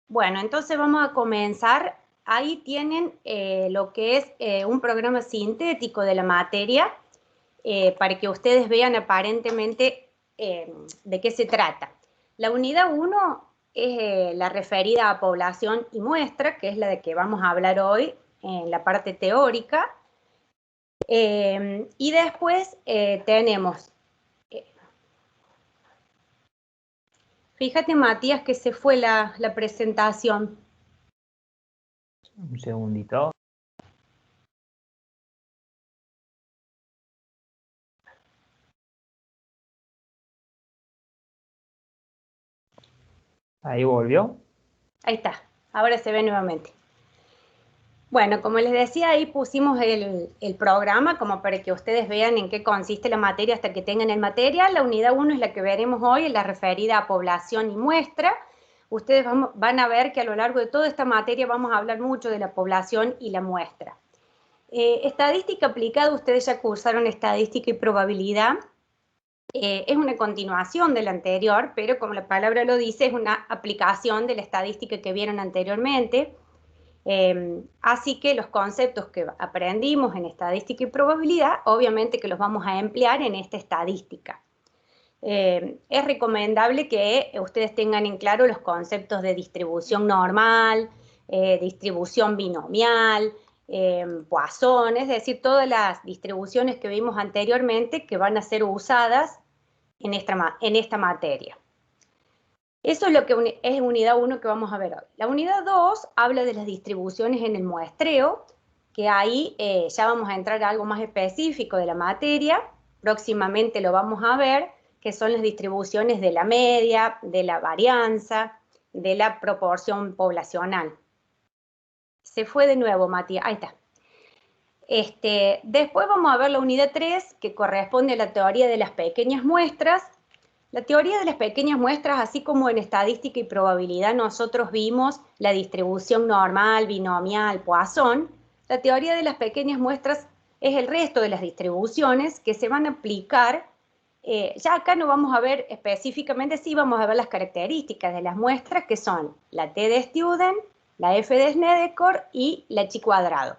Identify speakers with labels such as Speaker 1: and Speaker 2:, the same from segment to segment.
Speaker 1: Bueno, entonces vamos a comenzar. Ahí tienen lo que es un programa sintético de la materia para que ustedes vean aparentemente de qué se trata. La unidad 1 es la referida a población y muestra, que es la de que vamos a hablar hoy en la parte teórica. Y después tenemos, fíjate Matías que se fue la presentación.
Speaker 2: Un segundito. Ahí volvió.
Speaker 1: Ahí está, ahora se ve nuevamente. Bueno, como les decía, ahí pusimos el programa como para que ustedes vean en qué consiste la materia hasta que tengan el material. La unidad 1 es la que veremos hoy, es la referida a población y muestra. Ustedes van a ver que a lo largo de toda esta materia vamos a hablar mucho de la población y la muestra. Estadística aplicada, ustedes ya cursaron estadística y probabilidad. Es una continuación de la anterior, pero como la palabra lo dice, es una aplicación de la estadística que vieron anteriormente. Así que los conceptos que aprendimos en estadística y probabilidad, obviamente que los vamos a emplear en esta estadística. Es recomendable que ustedes tengan en claro los conceptos de distribución normal, distribución binomial, Poisson, es decir, todas las distribuciones que vimos anteriormente que van a ser usadas en esta materia. Eso es lo que es unidad 1 que vamos a ver hoy. La unidad 2 habla de las distribuciones en el muestreo, que ahí ya vamos a entrar a algo más específico de la materia. Próximamente lo vamos a ver, que son las distribuciones de la media, de la varianza, de la proporción poblacional. Se fue de nuevo, Matías. Ahí está. Después vamos a ver la unidad 3, que corresponde a la teoría de las pequeñas muestras. La teoría de las pequeñas muestras, así como en estadística y probabilidad nosotros vimos la distribución normal, binomial, Poisson, la teoría de las pequeñas muestras es el resto de las distribuciones que se van a aplicar. Ya acá no vamos a ver específicamente, sí vamos a ver las características de las muestras, que son la T de Student, la F de Snedeker y la Chi cuadrado.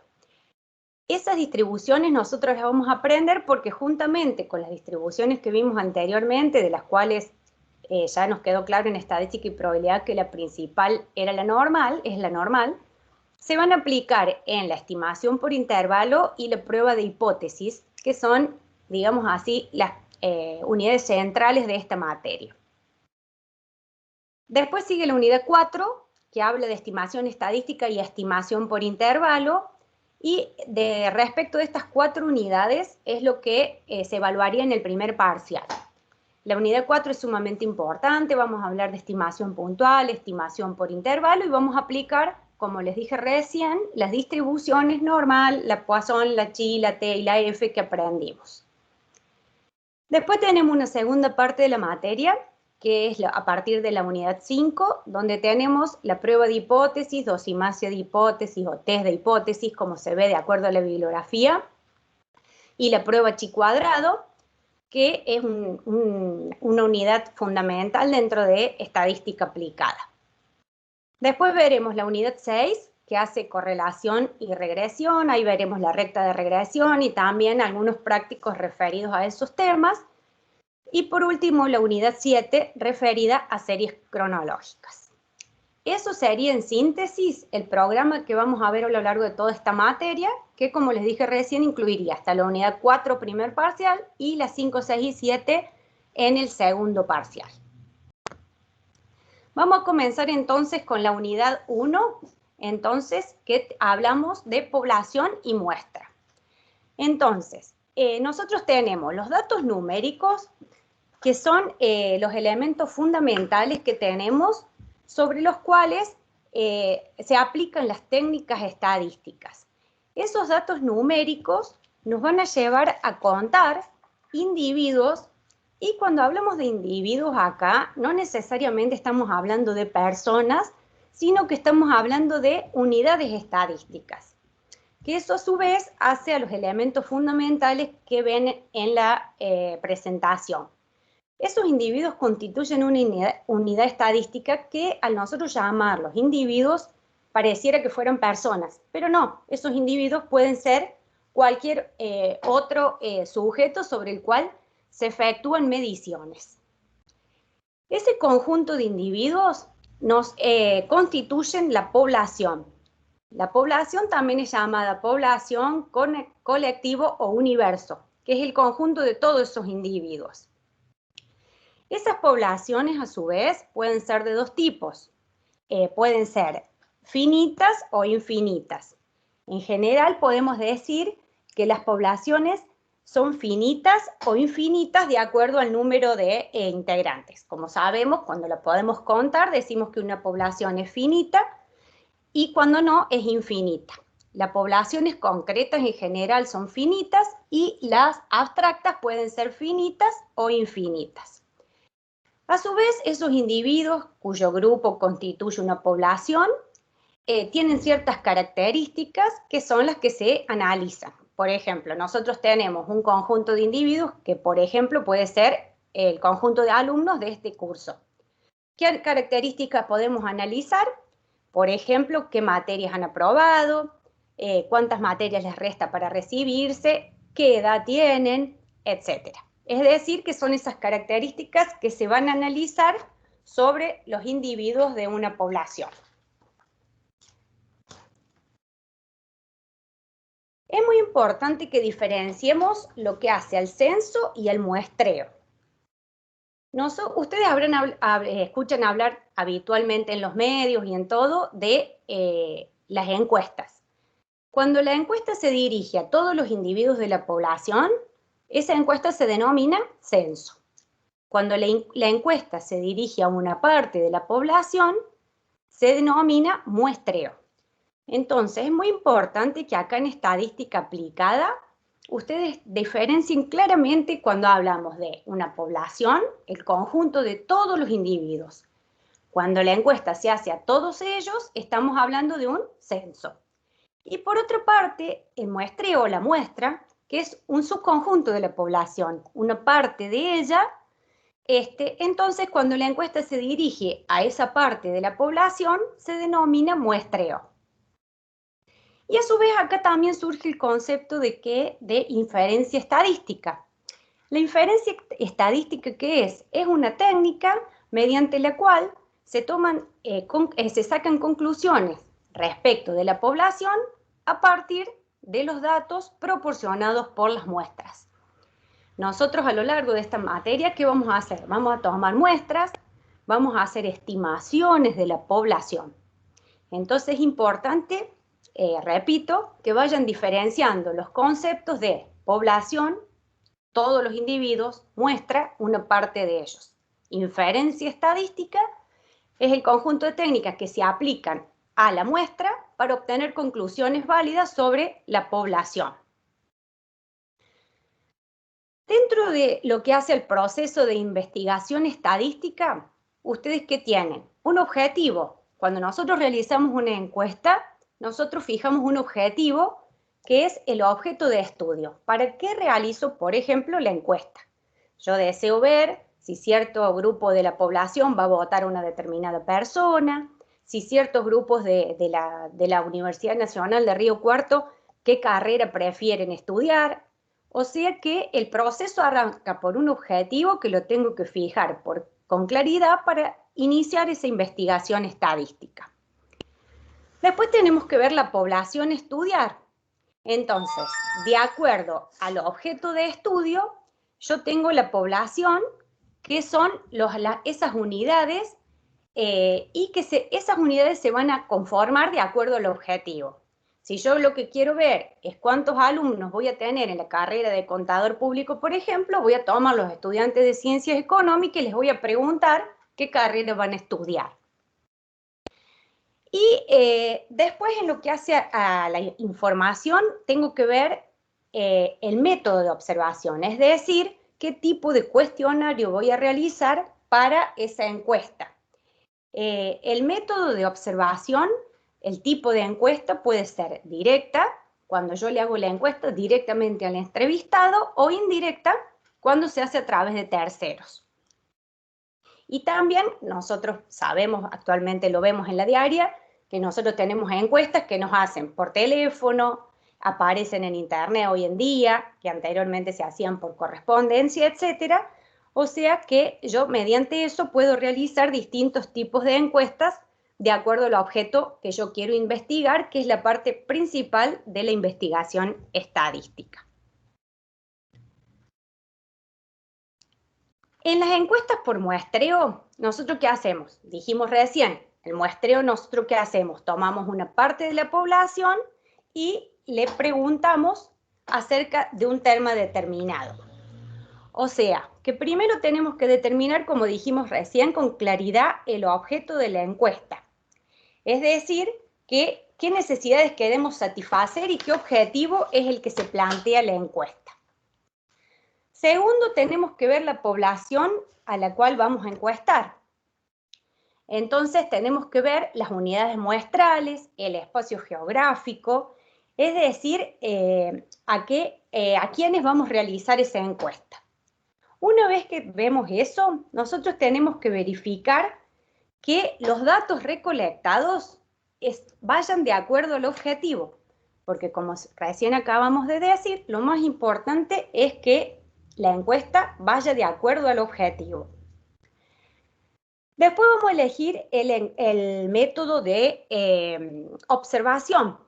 Speaker 1: Esas distribuciones nosotros las vamos a aprender porque juntamente con las distribuciones que vimos anteriormente, de las cuales ya nos quedó claro en estadística y probabilidad que la principal era la normal, es la normal, se van a aplicar en la estimación por intervalo y la prueba de hipótesis, que son, digamos así, las unidades centrales de esta materia. Después sigue la unidad 4, que habla de estimación estadística y estimación por intervalo. Y respecto de estas 4 unidades es lo que se evaluaría en el primer parcial. La unidad 4 es sumamente importante, vamos a hablar de estimación puntual, estimación por intervalo y vamos a aplicar, como les dije recién, las distribuciones normal, la Poisson, la Chi, la T y la F que aprendimos. Después tenemos una segunda parte de la materia, que es a partir de la unidad 5, donde tenemos la prueba de hipótesis, dosimasia de hipótesis o test de hipótesis, como se ve de acuerdo a la bibliografía, y la prueba Chi cuadrado, que es una unidad fundamental dentro de estadística aplicada. Después veremos la unidad 6, que hace correlación y regresión, ahí veremos la recta de regresión y también algunos prácticos referidos a esos temas. Y por último, la unidad 7, referida a series cronológicas. Eso sería en síntesis el programa que vamos a ver a lo largo de toda esta materia, que como les dije recién, incluiría hasta la unidad 4 primer parcial y las 5, 6 y 7 en el segundo parcial. Vamos a comenzar entonces con la unidad 1, entonces, que hablamos de población y muestra. Entonces, nosotros tenemos los datos numéricos, que son los elementos fundamentales que tenemos sobre los cuales se aplican las técnicas estadísticas. Esos datos numéricos nos van a llevar a contar individuos, y cuando hablamos de individuos acá, no necesariamente estamos hablando de personas, sino que estamos hablando de unidades estadísticas, que eso a su vez hace a los elementos fundamentales que ven en la presentación. Esos individuos constituyen una unidad estadística que al nosotros llamarlos individuos pareciera que fueran personas, pero no, esos individuos pueden ser cualquier otro sujeto sobre el cual se efectúan mediciones. Ese conjunto de individuos nos constituyen la población. La población también es llamada población, colectivo o universo, que es el conjunto de todos esos individuos. Esas poblaciones, a su vez, pueden ser de dos tipos. Pueden ser finitas o infinitas. En general, podemos decir que las poblaciones son finitas o infinitas de acuerdo al número de integrantes. Como sabemos, cuando la podemos contar, decimos que una población es finita y cuando no, es infinita. Las poblaciones concretas en general son finitas y las abstractas pueden ser finitas o infinitas. A su vez, esos individuos cuyo grupo constituye una población tienen ciertas características que son las que se analizan. Por ejemplo, nosotros tenemos un conjunto de individuos que, por ejemplo, puede ser el conjunto de alumnos de este curso. ¿Qué características podemos analizar? Por ejemplo, qué materias han aprobado, cuántas materias les resta para recibirse, qué edad tienen, etc. Es decir, que son esas características que se van a analizar sobre los individuos de una población. Es muy importante que diferenciemos lo que hace al censo y al muestreo. Ustedes escuchan hablar habitualmente en los medios y en todo de las encuestas. Cuando la encuesta se dirige a todos los individuos de la población, esa encuesta se denomina censo. Cuando la encuesta se dirige a una parte de la población, se denomina muestreo. Entonces, es muy importante que acá en estadística aplicada, ustedes diferencien claramente cuando hablamos de una población, el conjunto de todos los individuos. Cuando la encuesta se hace a todos ellos, estamos hablando de un censo. Y por otra parte, el muestreo o la muestra, que es un subconjunto de la población, una parte de ella. Entonces, cuando la encuesta se dirige a esa parte de la población, se denomina muestreo. Y a su vez acá también surge el concepto de inferencia estadística. La inferencia estadística, ¿qué es? Es una técnica mediante la cual se sacan conclusiones respecto de la población a partir de los datos proporcionados por las muestras. Nosotros a lo largo de esta materia, ¿qué vamos a hacer? Vamos a tomar muestras, vamos a hacer estimaciones de la población. Entonces es importante, repito, que vayan diferenciando los conceptos de población, todos los individuos, muestra, una parte de ellos. Inferencia estadística es el conjunto de técnicas que se aplican a la muestra para obtener conclusiones válidas sobre la población. Dentro de lo que hace el proceso de investigación estadística, ¿ustedes qué tienen? Un objetivo. Cuando nosotros realizamos una encuesta, nosotros fijamos un objetivo que es el objeto de estudio. ¿Para qué realizo, por ejemplo, la encuesta? Yo deseo ver si cierto grupo de la población va a votar a una determinada persona, si ciertos grupos de la Universidad Nacional de Río Cuarto, qué carrera prefieren estudiar. O sea que el proceso arranca por un objetivo que lo tengo que fijar con claridad para iniciar esa investigación estadística. Después tenemos que ver la población a estudiar. Entonces, de acuerdo al objeto de estudio, yo tengo la población, que son esas unidades, y que esas unidades se van a conformar de acuerdo al objetivo. Si yo lo que quiero ver es cuántos alumnos voy a tener en la carrera de contador público, por ejemplo, voy a tomar los estudiantes de ciencias económicas y les voy a preguntar qué carrera van a estudiar. Y después, en lo que hace a la información, tengo que ver el método de observación, es decir, qué tipo de cuestionario voy a realizar para esa encuesta. El método de observación, el tipo de encuesta puede ser directa, cuando yo le hago la encuesta directamente al entrevistado, o indirecta, cuando se hace a través de terceros. Y también nosotros sabemos, actualmente lo vemos en la diaria, que nosotros tenemos encuestas que nos hacen por teléfono, aparecen en internet hoy en día, que anteriormente se hacían por correspondencia, etcétera. O sea que yo mediante eso puedo realizar distintos tipos de encuestas de acuerdo al objeto que yo quiero investigar, que es la parte principal de la investigación estadística. En las encuestas por muestreo, ¿nosotros qué hacemos? Dijimos recién, el muestreo, ¿nosotros qué hacemos? Tomamos una parte de la población y le preguntamos acerca de un tema determinado. O sea, que primero tenemos que determinar, como dijimos recién, con claridad el objeto de la encuesta. Es decir, qué necesidades queremos satisfacer y qué objetivo es el que se plantea la encuesta. Segundo, tenemos que ver la población a la cual vamos a encuestar. Entonces, tenemos que ver las unidades muestrales, el espacio geográfico, es decir, a quiénes vamos a realizar esa encuesta. Una vez que vemos eso, nosotros tenemos que verificar que los datos recolectados vayan de acuerdo al objetivo, porque como recién acabamos de decir, lo más importante es que la encuesta vaya de acuerdo al objetivo. Después vamos a elegir el método de observación,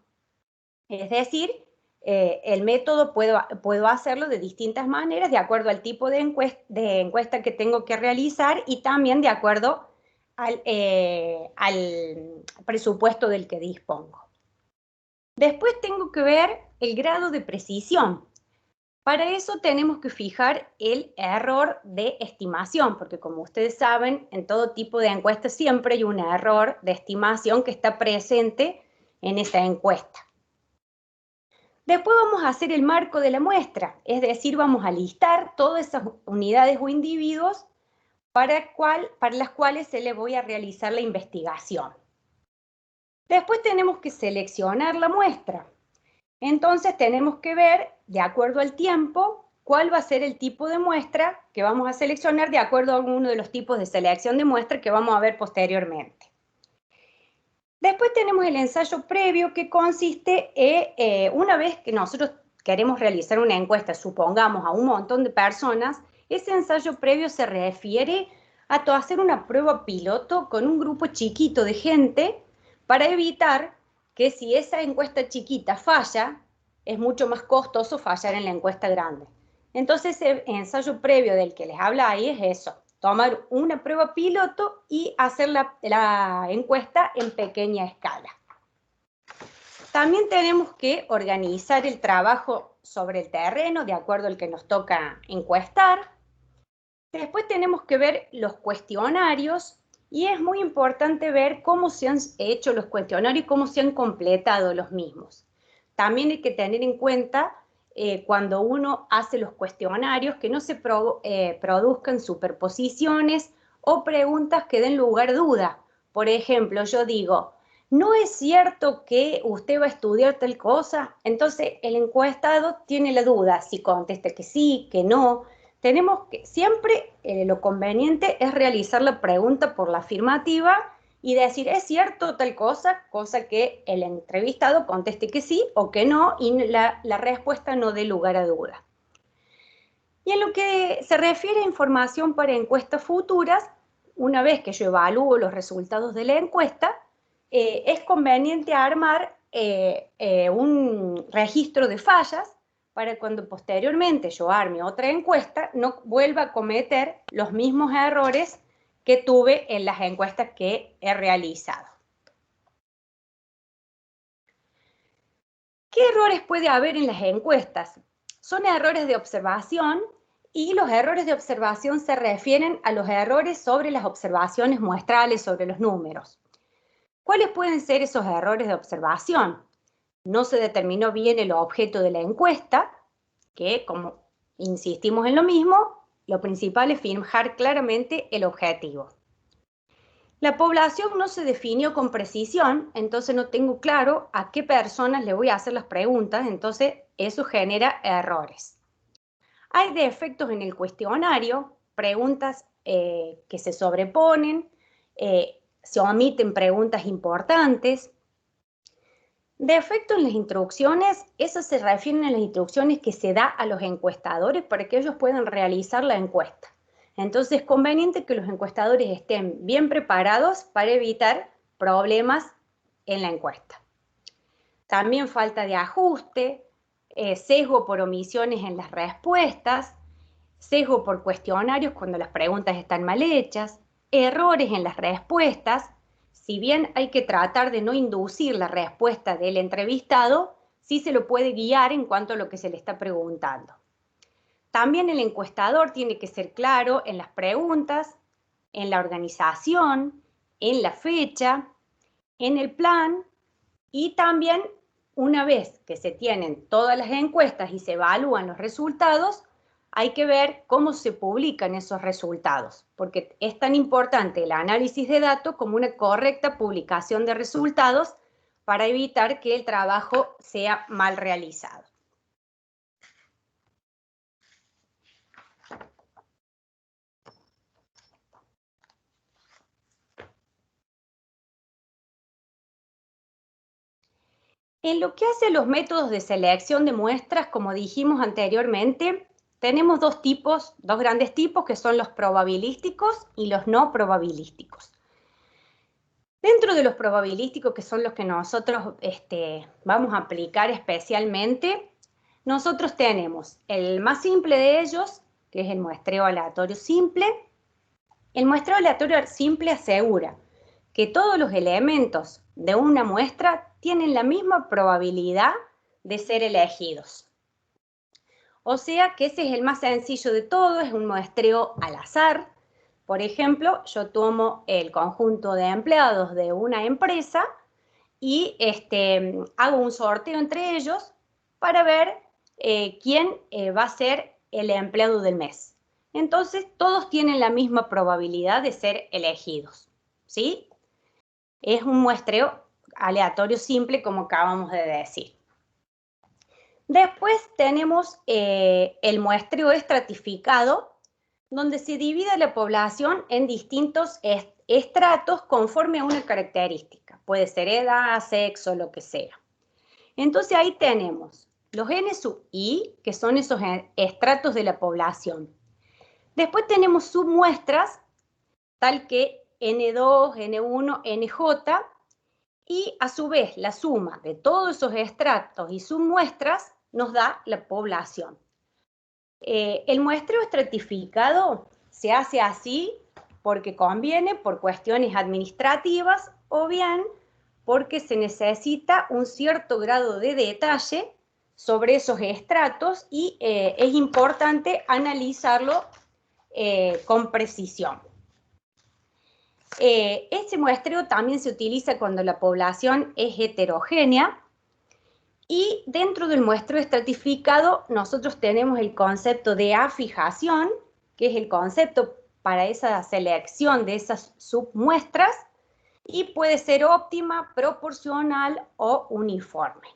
Speaker 1: es decir, el método puedo hacerlo de distintas maneras, de acuerdo al tipo de encuesta que tengo que realizar y también de acuerdo al presupuesto del que dispongo. Después tengo que ver el grado de precisión. Para eso tenemos que fijar el error de estimación, porque como ustedes saben, en todo tipo de encuestas siempre hay un error de estimación que está presente en esa encuesta. Después vamos a hacer el marco de la muestra, es decir, vamos a listar todas esas unidades o individuos para las cuales se le voy a realizar la investigación. Después tenemos que seleccionar la muestra. Entonces tenemos que ver, de acuerdo al tiempo, cuál va a ser el tipo de muestra que vamos a seleccionar de acuerdo a alguno de los tipos de selección de muestra que vamos a ver posteriormente. Después tenemos el ensayo previo, que consiste en, una vez que nosotros queremos realizar una encuesta, supongamos a un montón de personas, ese ensayo previo se refiere a hacer una prueba piloto con un grupo chiquito de gente para evitar que si esa encuesta chiquita falla, es mucho más costoso fallar en la encuesta grande. Entonces, el ensayo previo del que les habla ahí es eso, tomar una prueba piloto y hacer la encuesta en pequeña escala. También tenemos que organizar el trabajo sobre el terreno de acuerdo al que nos toca encuestar. Después tenemos que ver los cuestionarios y es muy importante ver cómo se han hecho los cuestionarios y cómo se han completado los mismos. También hay que tener en cuenta cuando uno hace los cuestionarios que no se produzcan superposiciones o preguntas que den lugar a duda. Por ejemplo, yo digo, ¿no es cierto que usted va a estudiar tal cosa? Entonces el encuestado tiene la duda si contesta que sí, que no. Tenemos que siempre lo conveniente es realizar la pregunta por la afirmativa y decir, ¿es cierto tal cosa? Cosa que el entrevistado conteste que sí o que no y la respuesta no dé lugar a duda. Y en lo que se refiere a información para encuestas futuras, una vez que yo evalúo los resultados de la encuesta, es conveniente armar un registro de fallas para cuando posteriormente yo arme otra encuesta, no vuelva a cometer los mismos errores que tuve en las encuestas que he realizado. ¿Qué errores puede haber en las encuestas? Son errores de observación y los errores de observación se refieren a los errores sobre las observaciones muestrales, sobre los números. ¿Cuáles pueden ser esos errores de observación? No se determinó bien el objeto de la encuesta, que como insistimos en lo mismo, lo principal es fijar claramente el objetivo. La población no se definió con precisión, entonces no tengo claro a qué personas le voy a hacer las preguntas, entonces eso genera errores. Hay defectos en el cuestionario, preguntas que se sobreponen, se omiten preguntas importantes. Defecto en las instrucciones, eso se refiere a las instrucciones que se da a los encuestadores para que ellos puedan realizar la encuesta. Entonces es conveniente que los encuestadores estén bien preparados para evitar problemas en la encuesta. También falta de ajuste, sesgo por omisiones en las respuestas, sesgo por cuestionarios cuando las preguntas están mal hechas, errores en las respuestas. Si bien hay que tratar de no inducir la respuesta del entrevistado, sí se lo puede guiar en cuanto a lo que se le está preguntando. También el encuestador tiene que ser claro en las preguntas, en la organización, en la fecha, en el plan y también una vez que se tienen todas las encuestas y se evalúan los resultados, hay que ver cómo se publican esos resultados, porque es tan importante el análisis de datos como una correcta publicación de resultados para evitar que el trabajo sea mal realizado. En lo que hace a los métodos de selección de muestras, como dijimos anteriormente, tenemos dos grandes tipos, que son los probabilísticos y los no probabilísticos. Dentro de los probabilísticos, que son los que nosotros vamos a aplicar especialmente, nosotros tenemos el más simple de ellos, que es el muestreo aleatorio simple. El muestreo aleatorio simple asegura que todos los elementos de una muestra tienen la misma probabilidad de ser elegidos. O sea que ese es el más sencillo de todo, es un muestreo al azar. Por ejemplo, yo tomo el conjunto de empleados de una empresa y hago un sorteo entre ellos para ver quién va a ser el empleado del mes. Entonces, todos tienen la misma probabilidad de ser elegidos, ¿sí? Es un muestreo aleatorio simple, como acabamos de decir. Después tenemos el muestreo estratificado, donde se divide la población en distintos estratos conforme a una característica. Puede ser edad, sexo, lo que sea. Entonces ahí tenemos los N sub I, que son esos estratos de la población. Después tenemos submuestras, tal que N2, N1, NJ, y a su vez la suma de todos esos estratos y submuestras nos da la población. El muestreo estratificado se hace así porque conviene por cuestiones administrativas o bien porque se necesita un cierto grado de detalle sobre esos estratos y es importante analizarlo con precisión. Este muestreo también se utiliza cuando la población es heterogénea y dentro del muestreo estratificado nosotros tenemos el concepto de afijación, que es el concepto para esa selección de esas submuestras y puede ser óptima, proporcional o uniforme.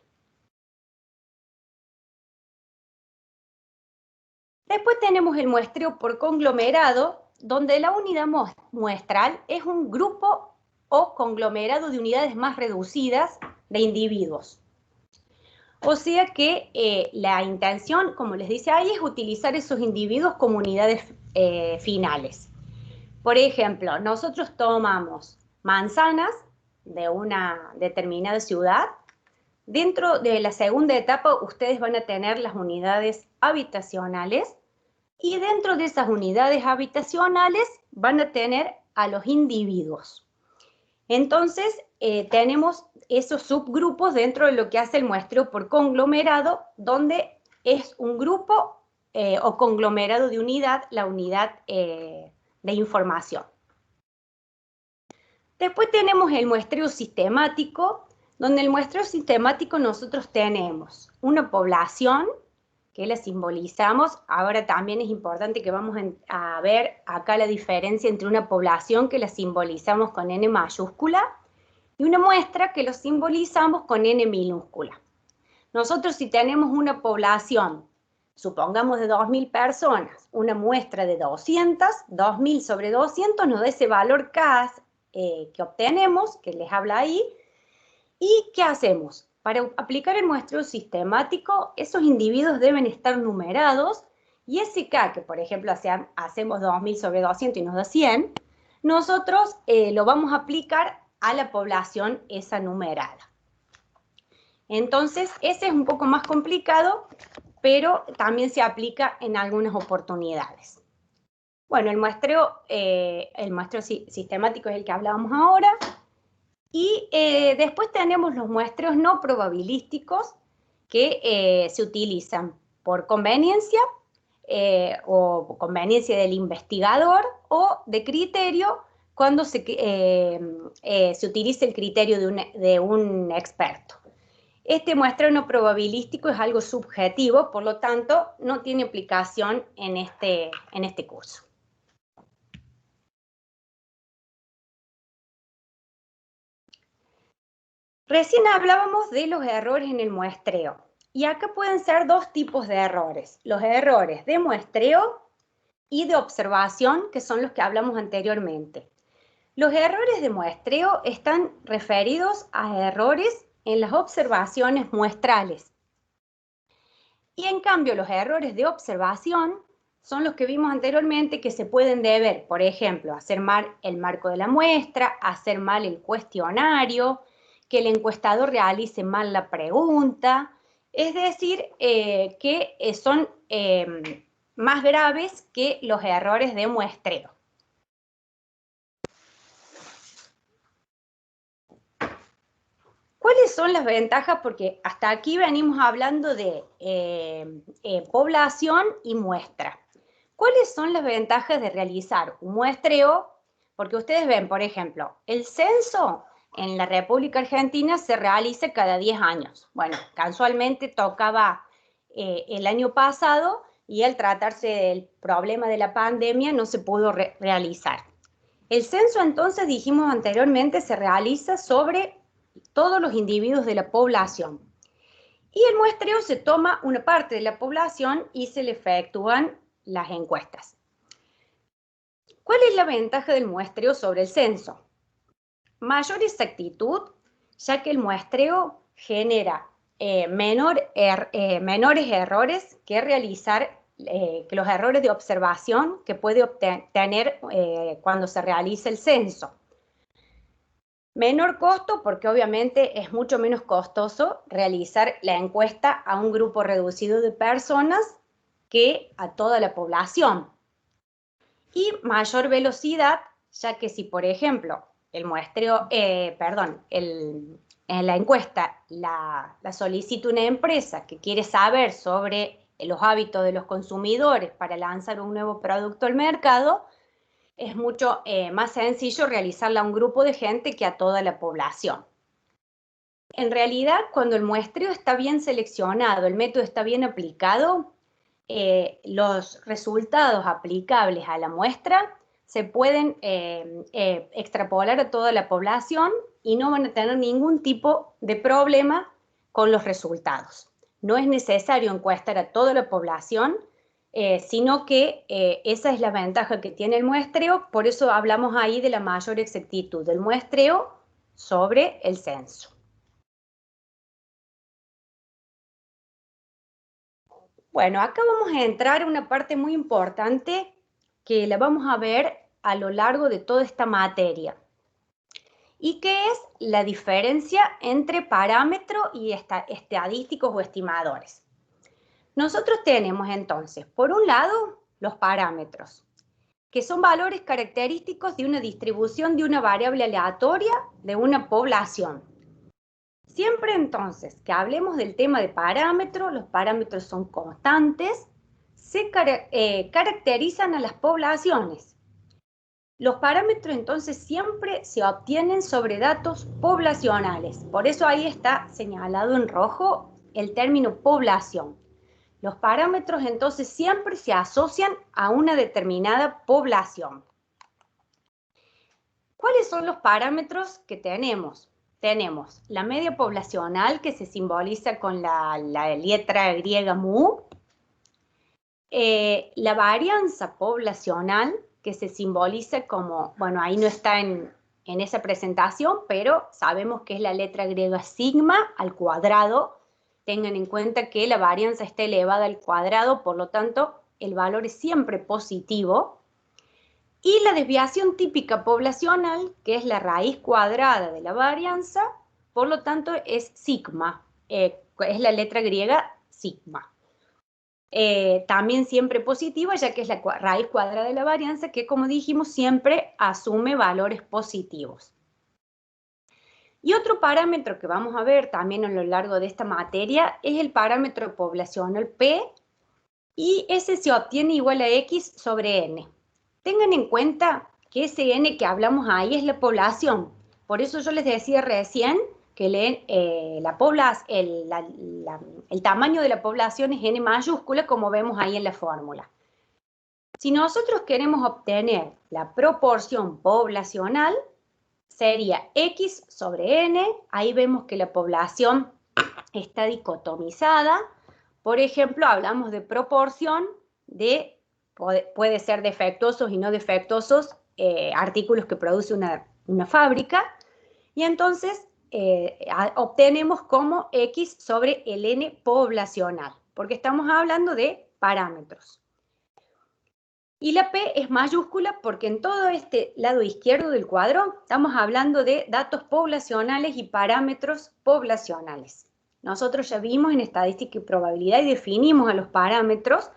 Speaker 1: Después tenemos el muestreo por conglomerado, donde la unidad muestral es un grupo o conglomerado de unidades más reducidas de individuos. O sea que la intención, como les dice ahí, es utilizar esos individuos como unidades finales. Por ejemplo, nosotros tomamos manzanas de una determinada ciudad. Dentro de la segunda etapa, ustedes van a tener las unidades habitacionales y dentro de esas unidades habitacionales van a tener a los individuos. Entonces, tenemos esos subgrupos dentro de lo que hace el muestreo por conglomerado, donde es un grupo o conglomerado de unidad, la unidad de información. Después tenemos el muestreo sistemático, donde el muestreo sistemático nosotros tenemos una población que la simbolizamos. Ahora también es importante que vamos a ver acá la diferencia entre una población que la simbolizamos con N mayúscula y una muestra que lo simbolizamos con N minúscula. Nosotros si tenemos una población supongamos de 2.000 personas, una muestra de 200, 2.000 sobre 200 nos da ese valor K que obtenemos, que les habla ahí. ¿Y qué hacemos? Para aplicar el muestreo sistemático, esos individuos deben estar numerados y ese K, que por ejemplo hacemos 2.000 sobre 200 y nos da 100, nosotros lo vamos a aplicar a la población esa numerada. Entonces, ese es un poco más complicado, pero también se aplica en algunas oportunidades. Bueno, el muestreo sistemático es el que hablábamos ahora. Y después tenemos los muestreos no probabilísticos que se utilizan por conveniencia o conveniencia del investigador o de criterio cuando se utiliza el criterio de un experto. Este muestreo no probabilístico es algo subjetivo, por lo tanto, no tiene aplicación en este curso. Recién hablábamos de los errores en el muestreo. Y acá pueden ser dos tipos de errores. Los errores de muestreo y de observación, que son los que hablamos anteriormente. Los errores de muestreo están referidos a errores en las observaciones muestrales. Y en cambio, los errores de observación son los que vimos anteriormente que se pueden deber, por ejemplo, hacer mal el marco de la muestra, hacer mal el cuestionario, que el encuestador realice mal la pregunta, es decir, que son más graves que los errores de muestreo. ¿Cuáles son las ventajas? Porque hasta aquí venimos hablando de población y muestra. ¿Cuáles son las ventajas de realizar un muestreo? Porque ustedes ven, por ejemplo, el censo en la República Argentina se realiza cada 10 años. Bueno, casualmente tocaba el año pasado y al tratarse del problema de la pandemia no se pudo realizar. El censo, entonces, dijimos anteriormente, se realiza sobre todos los individuos de la población. Y el muestreo se toma una parte de la población y se le efectúan las encuestas. ¿Cuál es la ventaja del muestreo sobre el censo? Mayor exactitud, ya que el muestreo genera menores errores que realizar que los errores de observación que puede tener cuando se realiza el censo. Menor costo porque obviamente es mucho menos costoso realizar la encuesta a un grupo reducido de personas que a toda la población. Y mayor velocidad, ya que si por ejemplo el muestreo, en la encuesta la solicita una empresa que quiere saber sobre los hábitos de los consumidores para lanzar un nuevo producto al mercado, es mucho más sencillo realizarla a un grupo de gente que a toda la población. En realidad, cuando el muestreo está bien seleccionado, el método está bien aplicado, los resultados aplicables a la muestra se pueden extrapolar a toda la población y no van a tener ningún tipo de problema con los resultados. No es necesario encuestar a toda la población, sino que esa es la ventaja que tiene el muestreo, por eso hablamos ahí de la mayor exactitud del muestreo sobre el censo. Bueno, acá vamos a entrar a una parte muy importante que la vamos a ver a lo largo de toda esta materia. ¿Y qué es la diferencia entre parámetros y estadísticos o estimadores? Nosotros tenemos entonces, por un lado, los parámetros, que son valores característicos de una distribución de una variable aleatoria de una población. Siempre entonces que hablemos del tema de parámetros, los parámetros son constantes, se caracterizan a las poblaciones. Los parámetros entonces siempre se obtienen sobre datos poblacionales, por eso ahí está señalado en rojo el término población. Los parámetros entonces siempre se asocian a una determinada población. ¿Cuáles son los parámetros que tenemos? Tenemos la media poblacional que se simboliza con la letra griega mu. La varianza poblacional, que se simboliza como, bueno, ahí no está en esa presentación, pero sabemos que es la letra griega sigma al cuadrado. Tengan en cuenta que la varianza está elevada al cuadrado, por lo tanto, el valor es siempre positivo. Y la desviación típica poblacional, que es la raíz cuadrada de la varianza, por lo tanto, es sigma. Es la letra griega sigma. También siempre positiva, ya que es la raíz cuadrada de la varianza, que como dijimos, siempre asume valores positivos. Y otro parámetro que vamos a ver también a lo largo de esta materia es el parámetro poblacional P, y ese se obtiene igual a X sobre N. Tengan en cuenta que ese N que hablamos ahí es la población. Por eso yo les decía recién que el tamaño de la población es N mayúscula, como vemos ahí en la fórmula. Si nosotros queremos obtener la proporción poblacional, sería X sobre N. Ahí vemos que la población está dicotomizada. Por ejemplo, hablamos de proporción de, puede ser defectuosos y no defectuosos, artículos que produce una fábrica. Y entonces obtenemos como X sobre el N poblacional, porque estamos hablando de parámetros. Y la P es mayúscula porque en todo este lado izquierdo del cuadro estamos hablando de datos poblacionales y parámetros poblacionales. Nosotros ya vimos en estadística y probabilidad y definimos a los parámetros.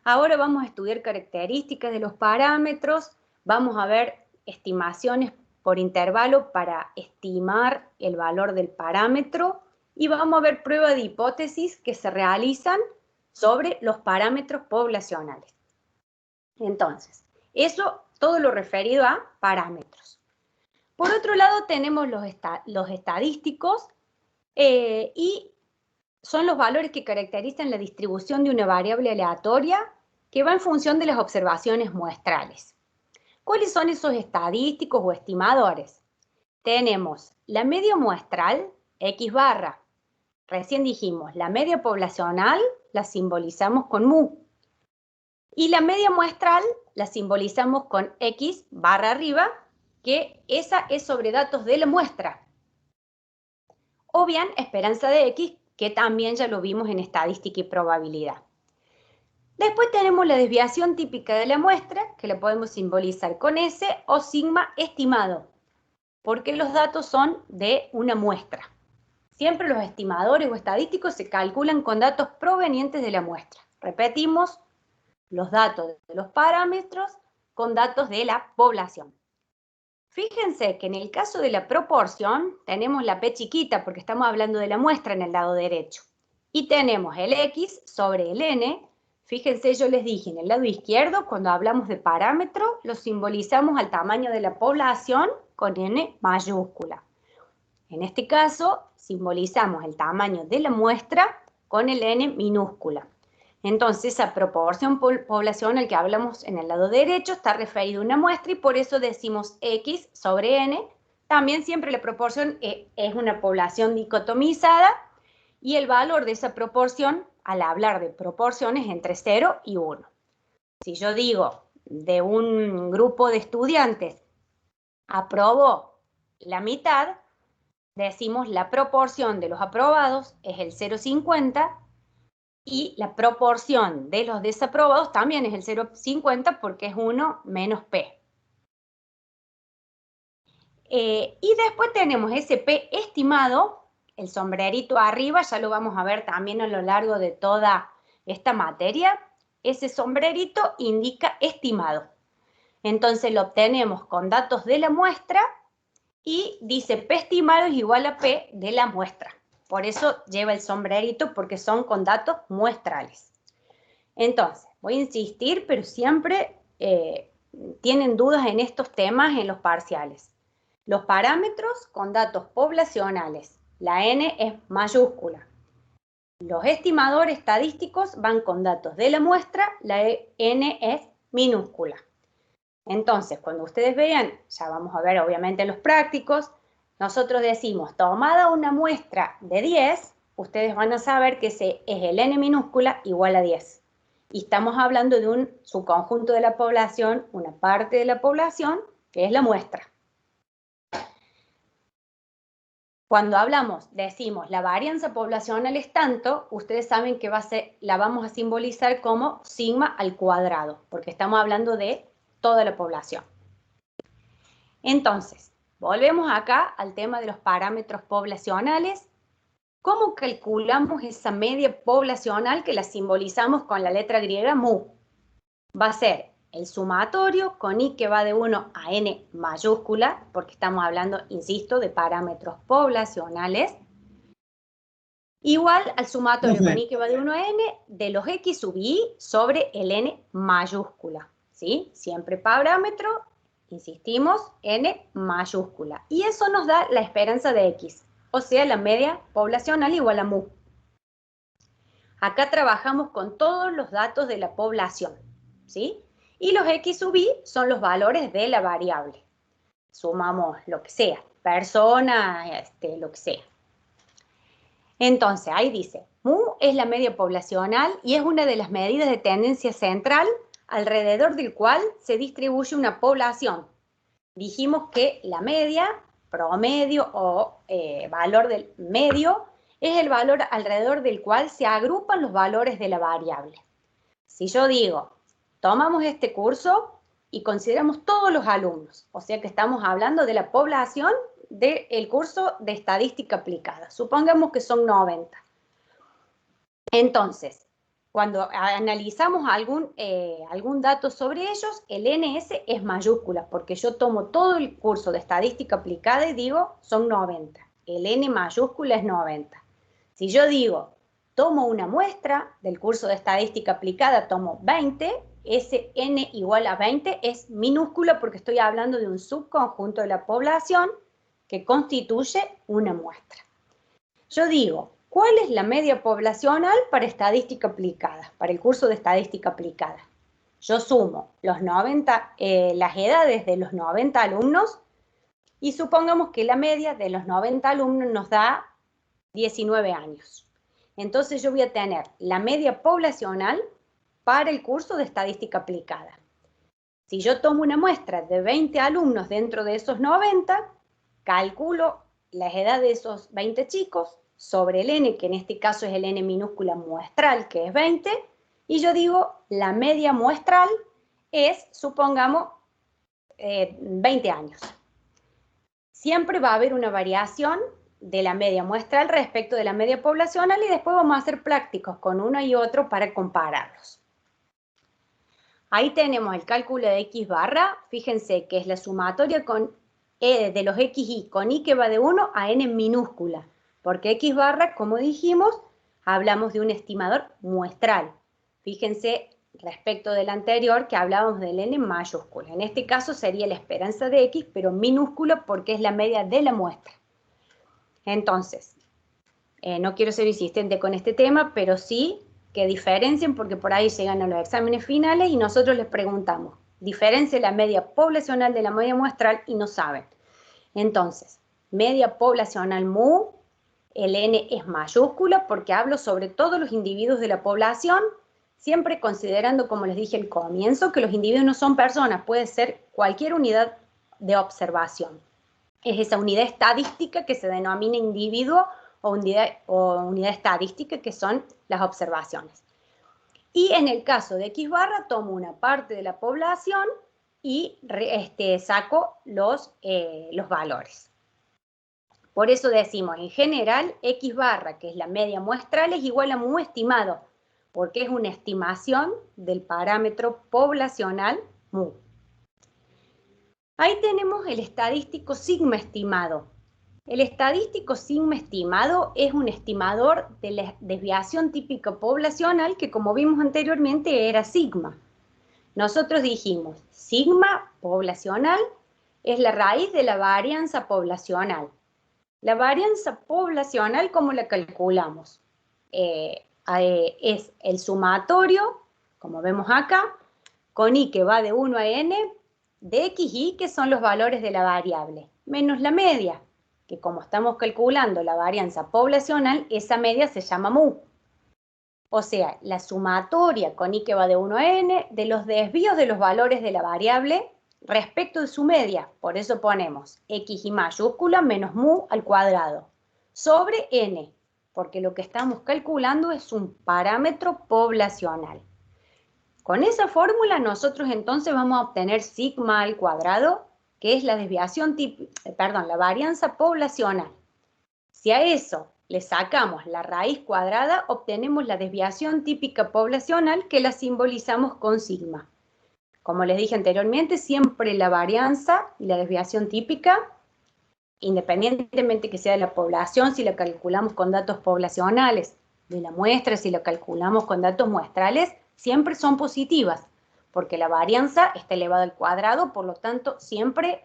Speaker 1: Ahora vamos a estudiar características de los parámetros, vamos a ver estimaciones por intervalo para estimar el valor del parámetro y vamos a ver pruebas de hipótesis que se realizan sobre los parámetros poblacionales. Entonces, eso todo lo referido a parámetros. Por otro lado tenemos los estadísticos y son los valores que caracterizan la distribución de una variable aleatoria que va en función de las observaciones muestrales. ¿Cuáles son esos estadísticos o estimadores? Tenemos la media muestral, X barra. Recién dijimos, la media poblacional la simbolizamos con mu. Y la media muestral la simbolizamos con X barra arriba, que esa es sobre datos de la muestra. O bien esperanza de X, que también ya lo vimos en estadística y probabilidad. Después tenemos la desviación típica de la muestra, que la podemos simbolizar con S, o sigma estimado, porque los datos son de una muestra. Siempre los estimadores o estadísticos se calculan con datos provenientes de la muestra. Repetimos, los datos de los parámetros con datos de la población. Fíjense que en el caso de la proporción tenemos la P chiquita porque estamos hablando de la muestra en el lado derecho. Y tenemos el X sobre el N. Fíjense, yo les dije, en el lado izquierdo, cuando hablamos de parámetro, lo simbolizamos al tamaño de la población con N mayúscula. En este caso, simbolizamos el tamaño de la muestra con el N minúscula. Entonces, esa proporción poblacional que hablamos en el lado derecho está referida a una muestra y por eso decimos X sobre N. También siempre la proporción es una población dicotomizada y el valor de esa proporción, al hablar de proporciones, entre 0 y 1. Si yo digo de un grupo de estudiantes aprobó la mitad, decimos la proporción de los aprobados es el 0,50 y la proporción de los desaprobados también es el 0,50 porque es 1 menos P. Y después tenemos ese P estimado, el sombrerito arriba, ya lo vamos a ver también a lo largo de toda esta materia. Ese sombrerito indica estimado. Entonces lo obtenemos con datos de la muestra y dice P estimado es igual a P de la muestra. Por eso lleva el sombrerito, porque son con datos muestrales. Entonces, voy a insistir, pero siempre tienen dudas en estos temas en los parciales. Los parámetros con datos poblacionales. La N es mayúscula. Los estimadores estadísticos van con datos de la muestra. La N es minúscula. Entonces, cuando ustedes vean, ya vamos a ver obviamente los prácticos, nosotros decimos, tomada una muestra de 10, ustedes van a saber que ese es el N minúscula igual a 10. y estamos hablando de un subconjunto de la población, una parte de la población, que es la muestra. Cuando decimos la varianza poblacional es tanto, ustedes saben que la vamos a simbolizar como sigma al cuadrado, porque estamos hablando de toda la población. Entonces, volvemos acá al tema de los parámetros poblacionales. ¿Cómo calculamos esa media poblacional que la simbolizamos con la letra griega mu? Va a ser el sumatorio con i que va de 1 a n mayúscula, porque estamos hablando, insisto, de parámetros poblacionales, igual al sumatorio con i que va de 1 a n de los x sub i sobre el n mayúscula, ¿sí? Siempre parámetro, insistimos, n mayúscula. Y eso nos da la esperanza de x, o sea, la media poblacional igual a mu. Acá trabajamos con todos los datos de la población, ¿sí? Y los x sub i son los valores de la variable. Sumamos lo que sea, persona, lo que sea. Entonces, ahí dice, mu es la media poblacional y es una de las medidas de tendencia central alrededor del cual se distribuye una población. Dijimos que la media, promedio o valor del medio, es el valor alrededor del cual se agrupan los valores de la variable. Si yo digo, tomamos este curso y consideramos todos los alumnos, o sea que estamos hablando de la población del curso de estadística aplicada. Supongamos que son 90. Entonces, cuando analizamos algún dato sobre ellos, el NS es mayúscula, porque yo tomo todo el curso de estadística aplicada y digo, son 90. El N mayúscula es 90. Si yo digo, tomo una muestra del curso de estadística aplicada, tomo 20, ese N igual a 20 es minúscula porque estoy hablando de un subconjunto de la población que constituye una muestra. Yo digo, ¿cuál es la media poblacional para estadística aplicada, para el curso de estadística aplicada? Yo sumo las edades de los 90 alumnos y supongamos que la media de los 90 alumnos nos da 19 años. Entonces yo voy a tener la media poblacional para el curso de estadística aplicada. Si yo tomo una muestra de 20 alumnos dentro de esos 90, calculo la edad de esos 20 chicos sobre el N, que en este caso es el N minúscula muestral, que es 20, y yo digo, la media muestral es, supongamos, 20 años. Siempre va a haber una variación de la media muestral respecto de la media poblacional y después vamos a hacer prácticos con uno y otro para compararlos. Ahí tenemos el cálculo de X barra, fíjense que es la sumatoria de los XY con I que va de 1 a N minúscula, porque X barra, como dijimos, hablamos de un estimador muestral. Fíjense respecto del anterior que hablábamos del N mayúscula. En este caso sería la esperanza de X, pero minúscula porque es la media de la muestra. Entonces, no quiero ser insistente con este tema, pero sí que diferencien porque por ahí llegan a los exámenes finales y nosotros les preguntamos, diferencia la media poblacional de la media muestral y no saben. Entonces, media poblacional mu, el N es mayúscula porque hablo sobre todos los individuos de la población, siempre considerando, como les dije al comienzo, que los individuos no son personas, puede ser cualquier unidad de observación. Es esa unidad estadística que se denomina individuo o unidad estadística, que son las observaciones. Y en el caso de X barra, tomo una parte de la población y saco los valores. Por eso decimos, en general, X barra, que es la media muestral, es igual a mu estimado, porque es una estimación del parámetro poblacional mu. Ahí tenemos el estadístico sigma estimado. El estadístico sigma estimado es un estimador de la desviación típica poblacional que, como vimos anteriormente, era sigma. Nosotros dijimos, sigma poblacional es la raíz de la varianza poblacional. La varianza poblacional, ¿cómo la calculamos? Es el sumatorio, como vemos acá, con i que va de 1 a n, de x y, que son los valores de la variable, menos la media, que como estamos calculando la varianza poblacional, esa media se llama mu. O sea, la sumatoria con i que va de 1 a n de los desvíos de los valores de la variable respecto de su media. Por eso ponemos x y mayúscula menos mu al cuadrado sobre n, porque lo que estamos calculando es un parámetro poblacional. Con esa fórmula nosotros entonces vamos a obtener sigma al cuadrado, que es la desviación la varianza poblacional. Si a eso le sacamos la raíz cuadrada, obtenemos la desviación típica poblacional, que la simbolizamos con sigma. Como les dije anteriormente, siempre la varianza y la desviación típica, independientemente que sea de la población, si la calculamos con datos poblacionales, de la muestra, si la calculamos con datos muestrales, siempre son positivas, porque la varianza está elevada al cuadrado, por lo tanto, siempre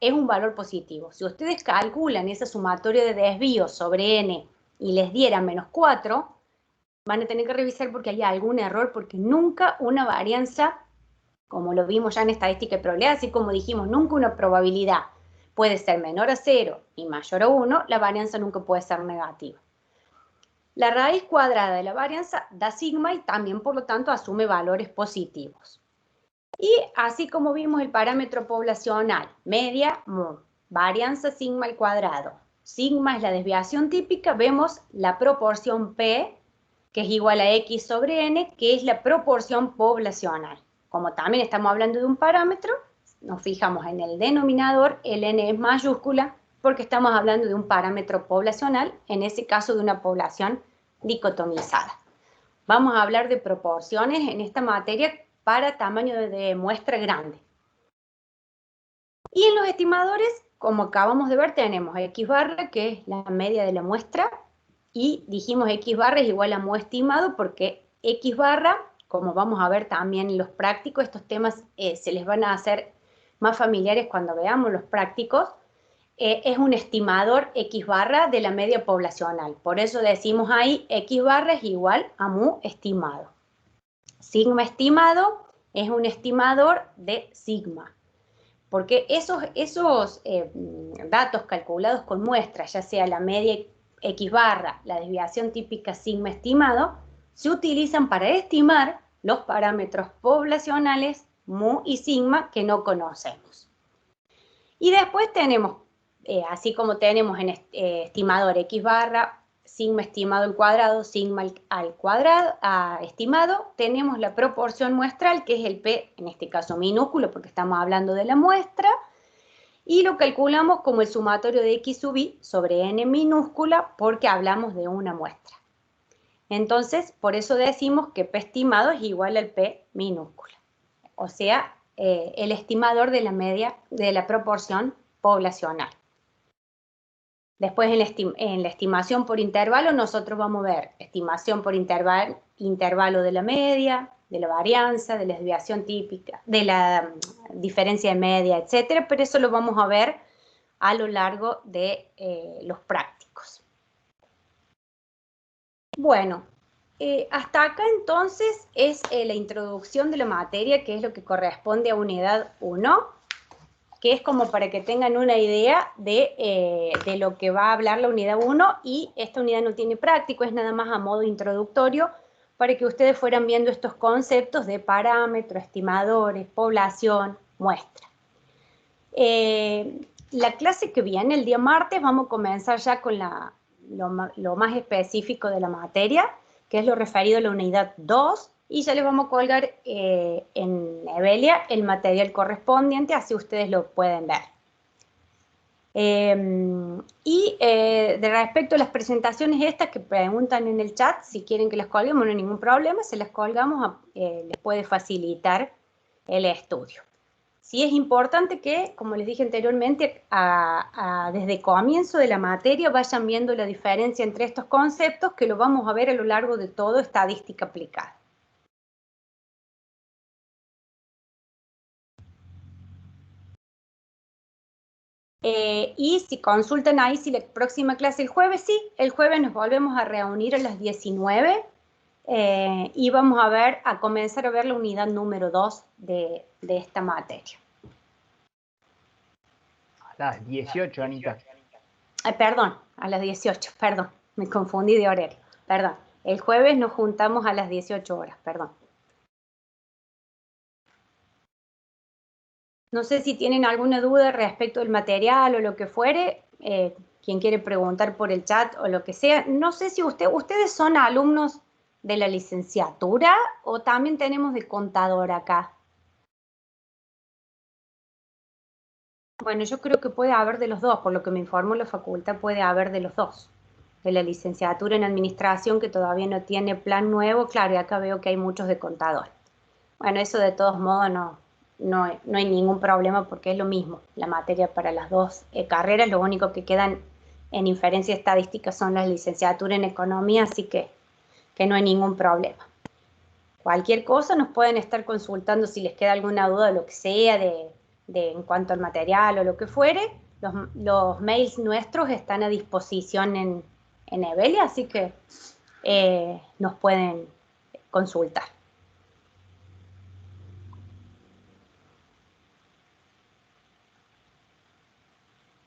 Speaker 1: es un valor positivo. Si ustedes calculan esa sumatoria de desvíos sobre n y les diera menos 4, van a tener que revisar porque hay algún error, porque nunca una varianza, como lo vimos ya en estadística y probabilidad, así como dijimos, nunca una probabilidad puede ser menor a 0 y mayor a 1, la varianza nunca puede ser negativa. La raíz cuadrada de la varianza da sigma y también, por lo tanto, asume valores positivos. Y así como vimos el parámetro poblacional, media, mu, varianza sigma al cuadrado. Sigma es la desviación típica, vemos la proporción P, que es igual a X sobre N, que es la proporción poblacional. Como también estamos hablando de un parámetro, nos fijamos en el denominador, el N es mayúscula, porque estamos hablando de un parámetro poblacional, en ese caso de una población dicotomizada. Vamos a hablar de proporciones en esta materia para tamaño de muestra grande. Y en los estimadores, como acabamos de ver, tenemos X barra, que es la media de la muestra, y dijimos X barra es igual a mu estimado, porque X barra, como vamos a ver también en los prácticos, estos temas se les van a hacer más familiares cuando veamos los prácticos, es un estimador X barra de la media poblacional. Por eso decimos ahí X barra es igual a mu estimado. Sigma estimado es un estimador de sigma, porque esos datos calculados con muestras, ya sea la media X barra, la desviación típica sigma estimado, se utilizan para estimar los parámetros poblacionales mu y sigma que no conocemos. Y después tenemos, así como tenemos en estimador X barra, sigma estimado al cuadrado, sigma al cuadrado, estimado, tenemos la proporción muestral, que es el P, en este caso minúsculo, porque estamos hablando de la muestra, y lo calculamos como el sumatorio de X sub I sobre N minúscula, porque hablamos de una muestra. Entonces, por eso decimos que P estimado es igual al P minúscula. O sea, el estimador de la media de la proporción poblacional. Después en la estimación por intervalo nosotros vamos a ver estimación por intervalo de la media, de la varianza, de la desviación típica, de la diferencia de media, etcétera, pero eso lo vamos a ver a lo largo de los prácticos. Bueno, hasta acá entonces es la introducción de la materia, que es lo que corresponde a unidad 1. Que es como para que tengan una idea de lo que va a hablar la unidad 1, y esta unidad no tiene práctico, es nada más a modo introductorio para que ustedes fueran viendo estos conceptos de parámetros, estimadores, población, muestra. La clase que viene, el día martes, vamos a comenzar ya con lo más específico de la materia, que es lo referido a la unidad 2, y ya les vamos a colgar en Evelia el material correspondiente, así ustedes lo pueden ver. De respecto a las presentaciones estas que preguntan en el chat, si quieren que las colguemos, no hay ningún problema, se las colgamos, les puede facilitar el estudio. Sí es importante que, como les dije anteriormente, desde el comienzo de la materia vayan viendo la diferencia entre estos conceptos, que lo vamos a ver a lo largo de todo estadística aplicada. Y si consultan ahí, si la próxima clase el jueves, sí, el jueves nos volvemos a reunir a las 19 y vamos a comenzar a ver la unidad número 2 de esta materia.
Speaker 2: A las 18, Anita.
Speaker 1: Perdón, a las 18, perdón, me confundí de horario, perdón. El jueves nos juntamos a las 18 horas, perdón. No sé si tienen alguna duda respecto del material o lo que fuere, quien quiere preguntar por el chat o lo que sea. No sé si ustedes son alumnos de la licenciatura o también tenemos de contador acá. Bueno, yo creo que puede haber de los dos, por lo que me informó la facultad puede haber de los dos. De la licenciatura en administración que todavía no tiene plan nuevo, claro, y acá veo que hay muchos de contador. Bueno, eso de todos modos no hay ningún problema porque es lo mismo, la materia para las dos carreras, lo único que quedan en inferencia estadística son las licenciaturas en economía, así que no hay ningún problema. Cualquier cosa nos pueden estar consultando si les queda alguna duda de lo que sea, en cuanto al material o lo que fuere. Los mails nuestros están a disposición en Evelia, así que nos pueden consultar.